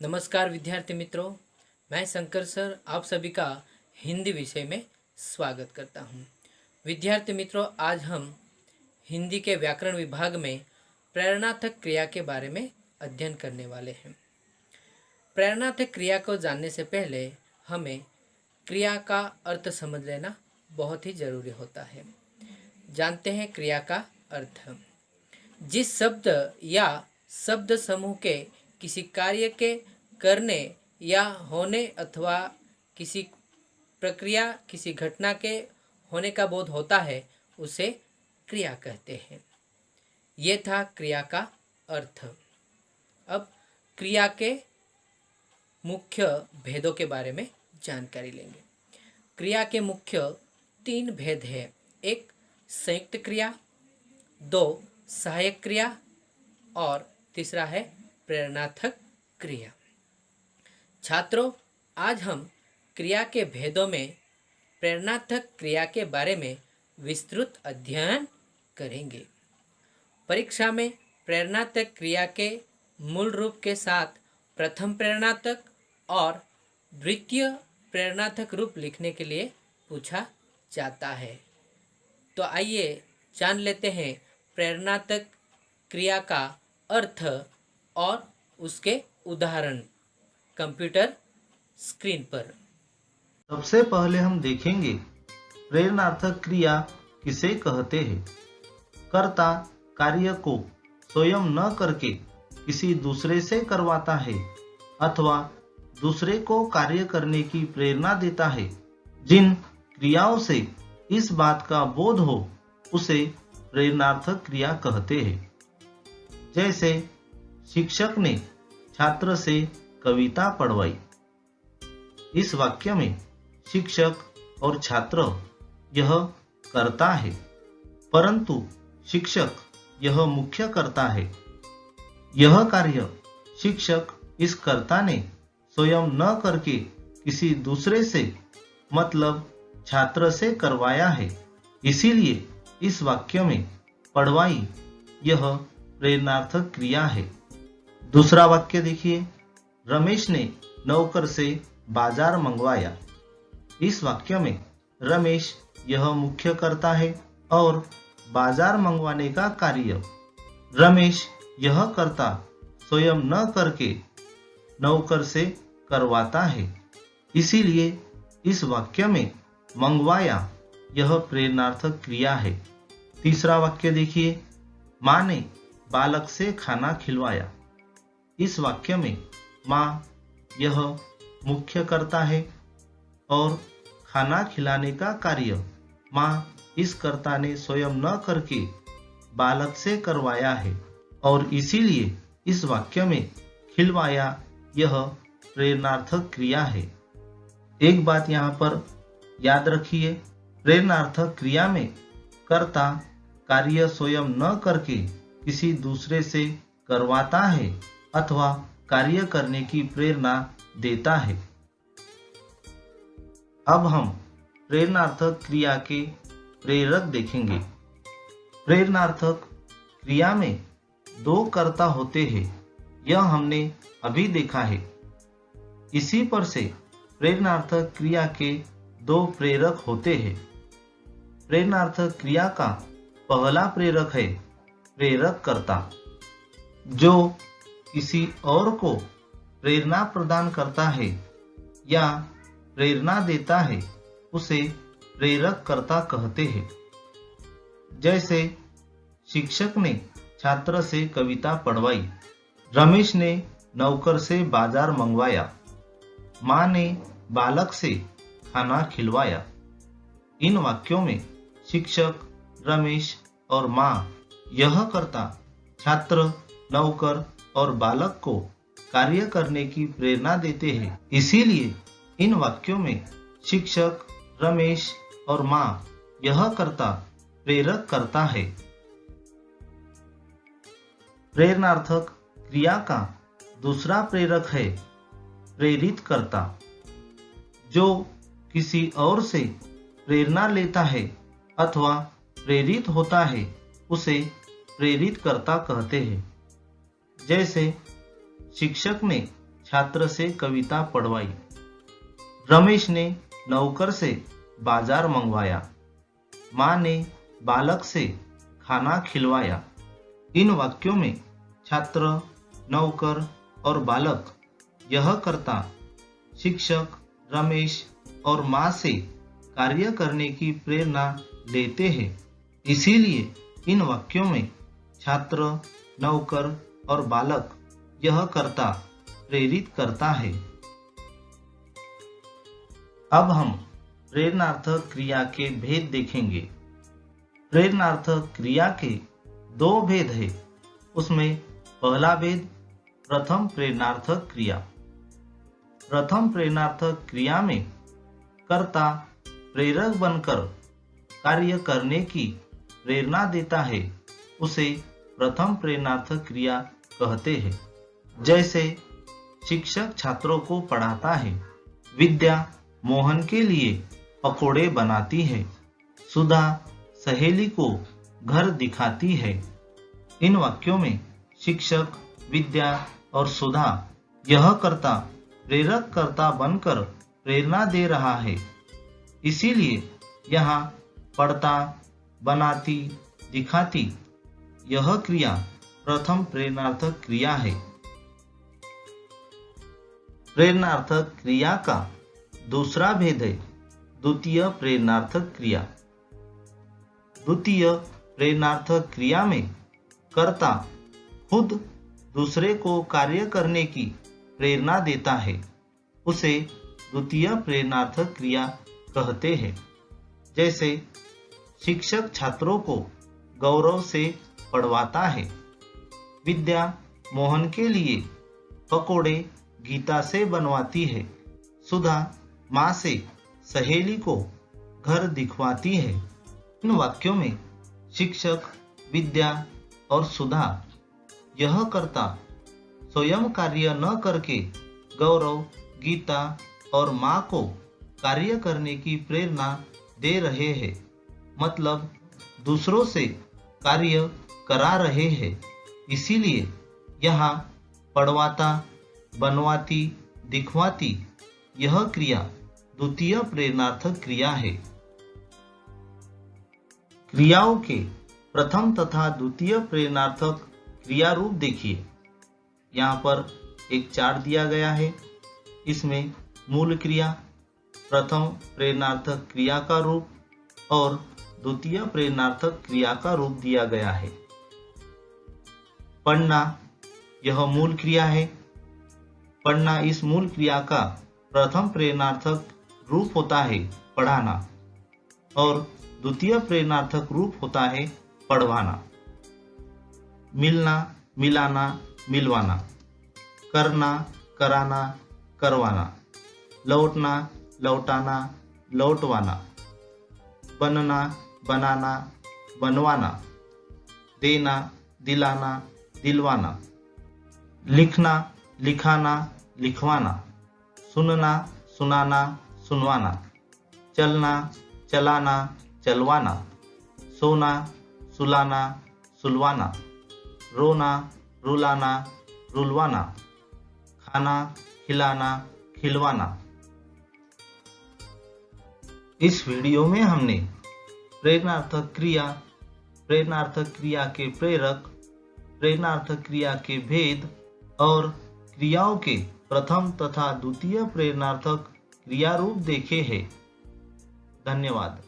नमस्कार विद्यार्थी मित्रों, मैं शंकर सर आप सभी का हिंदी विषय में स्वागत करता हूं। विद्यार्थी मित्रों, आज हम हिंदी के व्याकरण विभाग में प्रेरणार्थक क्रिया के बारे में अध्ययन करने वाले हैं। प्रेरणार्थक क्रिया को जानने से पहले हमें क्रिया का अर्थ समझ लेना बहुत ही जरूरी होता है। जानते हैं क्रिया का अर्थ। जिस शब्द या शब्द समूह के किसी कार्य के करने या होने अथवा किसी प्रक्रिया किसी घटना के होने का बोध होता है उसे क्रिया कहते हैं। ये था क्रिया का अर्थ। अब क्रिया के मुख्य भेदों के बारे में जानकारी लेंगे। क्रिया के मुख्य 3 भेद हैं। एक संयुक्त क्रिया, 2 सहायक क्रिया और तीसरा है प्रेरणार्थक क्रिया। छात्रों, आज हम क्रिया के भेदों में प्रेरणार्थक क्रिया के बारे में विस्तृत अध्ययन करेंगे। परीक्षा में प्रेरणार्थक क्रिया के मूल रूप के साथ प्रथम प्रेरणार्थक और द्वितीय प्रेरणार्थक रूप लिखने के लिए पूछा जाता है। तो आइए जान लेते हैं प्रेरणार्थक क्रिया का अर्थ और उसके उदाहरण कंप्यूटर स्क्रीन पर। सबसे पहले हम देखेंगे प्रेरणार्थक क्रिया किसे कहते हैं। कर्ता कार्य को स्वयं न करके किसी दूसरे से करवाता है अथवा दूसरे को कार्य करने की प्रेरणा देता है। जिन क्रियाओं से इस बात का बोध हो उसे प्रेरणार्थक क्रिया कहते हैं। जैसे शिक्षक ने छात्र से कविता पढ़वाई। इस वाक्य में शिक्षक और छात्र यह कर्ता है, परंतु शिक्षक यह मुख्य कर्ता है। यह कार्य शिक्षक इस कर्ता ने स्वयं न करके किसी दूसरे से मतलब छात्र से करवाया है। इसीलिए इस वाक्य में पढ़वाई यह प्रेरणार्थक क्रिया है। दूसरा वाक्य देखिए, रमेश ने नौकर से बाजार मंगवाया। इस वाक्य में रमेश यह मुख्य कर्ता है और बाजार मंगवाने का कार्य रमेश यह कर्ता स्वयं न करके नौकर से करवाता है। इसीलिए इस वाक्य में मंगवाया यह प्रेरणार्थक क्रिया है। तीसरा वाक्य देखिए, माँ ने बालक से खाना खिलवाया। इस वाक्य में माँ यह मुख्य कर्ता है और खाना खिलाने का कार्य माँ इस कर्ता ने स्वयं न करके बालक से करवाया है और इसीलिए इस वाक्य में खिलवाया यह प्रेरणार्थक क्रिया है। एक बात यहाँ पर याद रखिए, प्रेरणार्थक क्रिया में कर्ता कार्य स्वयं न करके किसी दूसरे से करवाता है अथवा कार्य करने की प्रेरणा देता है। अब हम प्रेरणार्थक क्रिया के प्रेरक देखेंगे। प्रेरणार्थक क्रिया में 2 कर्ता होते हैं, यह हमने अभी देखा है। इसी पर से प्रेरणार्थक क्रिया के 2 प्रेरक होते हैं। प्रेरणार्थक क्रिया का पहला प्रेरक है प्रेरक कर्ता, जो किसी और को प्रेरणा प्रदान करता है या प्रेरणा देता है उसे प्रेरक कर्ता कहते हैं। जैसे शिक्षक ने छात्र से कविता पढ़वाई, रमेश ने नौकर से बाजार मंगवाया, माँ ने बालक से खाना खिलवाया। इन वाक्यों में शिक्षक, रमेश और माँ यह कर्ता छात्र, नौकर और बालक को कार्य करने की प्रेरणा देते हैं। इसीलिए इन वाक्यों में शिक्षक, रमेश और माँ यह कर्ता प्रेरक करता है। प्रेरणार्थक क्रिया का दूसरा प्रेरक है प्रेरित कर्ता, जो किसी और से प्रेरणा लेता है अथवा प्रेरित होता है उसे प्रेरित कर्ता कहते हैं। जैसे शिक्षक ने छात्र से कविता पढ़वाई। रमेश ने नौकर से बाजार मंगवाया। माँ ने बालक से खाना खिलवाया। इन वाक्यों में छात्र, नौकर और बालक यह कर्ता शिक्षक, रमेश और माँ से कार्य करने की प्रेरणा लेते हैं। इसीलिए इन वाक्यों में छात्र, नौकर और बालक यह कर्ता प्रेरित करता है। अब हम प्रेरणार्थक क्रिया के भेद देखेंगे। प्रेरणार्थक क्रिया के दो भेद हैं। उसमें पहला भेद प्रथम प्रेरणार्थक क्रिया। प्रथम प्रेरणार्थक क्रिया में कर्ता प्रेरक बनकर कार्य करने की प्रेरणा देता है, उसे प्रथम प्रेरणार्थक क्रिया कहते हैं। जैसे शिक्षक छात्रों को पढ़ाता है, विद्या मोहन के लिए पकोड़े बनाती है, सुधा सहेली को घर दिखाती है। इन वाक्यों में शिक्षक, विद्या और सुधा यह कर्ता प्रेरक कर्ता बनकर प्रेरणा दे रहा है। इसीलिए यहाँ पढ़ता, बनाती, दिखाती यह क्रिया प्रथम प्रेरणार्थक क्रिया है। प्रेरणार्थक क्रिया का दूसरा भेद है द्वितीय प्रेरणार्थक क्रिया। द्वितीय प्रेरणार्थक क्रिया में कर्ता खुद दूसरे को कार्य करने की प्रेरणा देता है, उसे द्वितीय प्रेरणार्थक क्रिया कहते हैं। जैसे शिक्षक छात्रों को गौरव से पढ़वाता है, विद्या मोहन के लिए पकोड़े गीता से बनवाती है, सुधा माँ से सहेली को घर दिखवाती है। इन वाक्यों में शिक्षक, विद्या और सुधा यह कर्ता स्वयं कार्य न करके गौरव, गीता और माँ को कार्य करने की प्रेरणा दे रहे हैं, मतलब दूसरों से कार्य करा रहे हैं। इसीलिए यहाँ पढ़वाता, बनवाती, दिखवाती यह क्रिया द्वितीय प्रेरणार्थक क्रिया है। क्रियाओं के प्रथम तथा द्वितीय प्रेरणार्थक क्रिया रूप देखिए। यहाँ पर एक चार्ट दिया गया है। इसमें मूल क्रिया, प्रथम प्रेरणार्थक क्रिया का रूप और द्वितीय प्रेरणार्थक क्रिया का रूप दिया गया है। पढ़ना यह मूल क्रिया है। पढ़ना इस मूल क्रिया का प्रथम प्रेरणार्थक रूप होता है पढ़ाना और द्वितीय प्रेरणार्थक रूप होता है पढ़वाना। मिलना, मिलाना, मिलवाना, करना, कराना, करवाना, लौटना, लौटाना, लौटवाना, बनना, बनाना, बनवाना, देना, दिलाना, दिलवाना, लिखना, लिखाना, लिखवाना, सुनना, सुनाना, सुनवाना, चलना, चलाना, चलवाना, सोना, सुलाना, सुलवाना, रोना, रुलाना, रुलवाना, खाना, खिलाना, खिलवाना। इस वीडियो में हमने प्रेरणार्थक क्रिया, प्रेरणार्थक क्रिया के प्रेरक, प्रेरणार्थक क्रिया के भेद और क्रियाओं के प्रथम तथा द्वितीय प्रेरणार्थक क्रिया रूप देखे हैं। धन्यवाद।